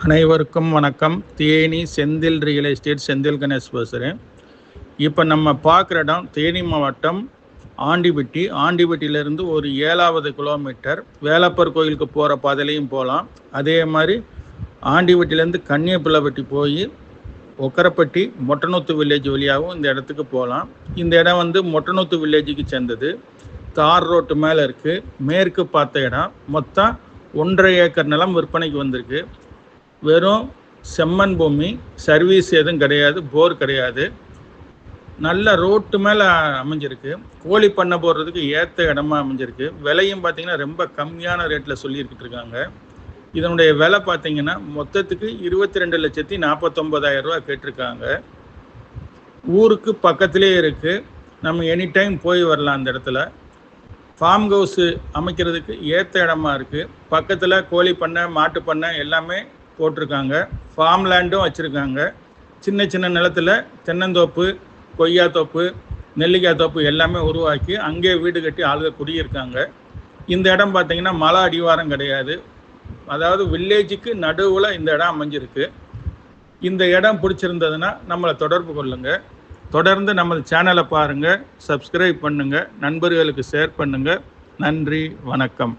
அனைவருக்கும் வணக்கம். Theni Senthil real estate Senthil Ganesh பேசுகிறேன். இப்போ நம்ம பார்க்குற இடம் தேனி மாவட்டம் ஆண்டிபட்டி. ஆண்டிபட்டியிலேருந்து ஒரு 7வது கிலோமீட்டர். வேலப்பர் கோயிலுக்கு போகிற பாதையிலையும் போகலாம். அதே மாதிரி ஆண்டிபட்டியிலேருந்து கன்னியப்பிள்ளப்பட்டி போய் ஒக்கரப்பட்டி மொட்டனூத்து வில்லேஜ் வழியாகவும் இந்த இடத்துக்கு போகலாம். இந்த இடம் மொட்டனூத்து வில்லேஜுக்கு சேர்ந்தது. தார் ரோட்டு மேலே இருக்குது. மேற்கு பார்த்த இடம். மொத்தம் 1.5 ஏக்கர் நிலம் விற்பனைக்கு வந்திருக்கு. வெறும் செம்மண் பூமி, சர்வீஸ் எதுவும் கிடையாது, போர் கிடையாது. நல்ல ரோட்டு மேலே அமைஞ்சிருக்கு. கோழி பண்ணை போடுறதுக்கு ஏற்ற இடமா அமைஞ்சிருக்கு. விலையும் பார்த்தீங்கன்னா ரொம்ப கம்மியான ரேட்டில் சொல்லியிருக்கிட்டு இருக்காங்க. இதனுடைய விலை பார்த்தீங்கன்னா மொத்தத்துக்கு 22,49,000 ரூபா கேட்டிருக்காங்க. ஊருக்கு பக்கத்திலே இருக்குது. நம்ம எனி டைம் போய் வரலாம். அந்த இடத்துல ஃபார்ம் ஹவுஸு அமைக்கிறதுக்கு ஏற்ற இடமா இருக்குது. பக்கத்தில் கோழி பண்ணை, மாட்டு பண்ணை எல்லாமே போட்டிருக்காங்க. ஃபார்ம் லேண்டும் வச்சுருக்காங்க. சின்ன சின்ன நிலத்தில் தென்னந்தோப்பு, கொய்யாத்தோப்பு, நெல்லிக்காய் தோப்பு எல்லாமே உருவாக்கி அங்கே வீடு கட்டி ஆளுக குடியிருக்காங்க. இந்த இடம் பார்த்திங்கன்னா மலை அடிவாரம் கிடையாது. அதாவது வில்லேஜுக்கு நடுவில் இந்த இடம் அமைஞ்சிருக்கு. இந்த இடம் பிடிச்சிருந்ததுன்னா நம்மளை தொடர்பு கொள்ளுங்கள். தொடர்ந்து நம்ம சேனலை பாருங்கள், சப்ஸ்கிரைப் பண்ணுங்கள், நண்பர்களுக்கு ஷேர் பண்ணுங்கள். நன்றி, வணக்கம்.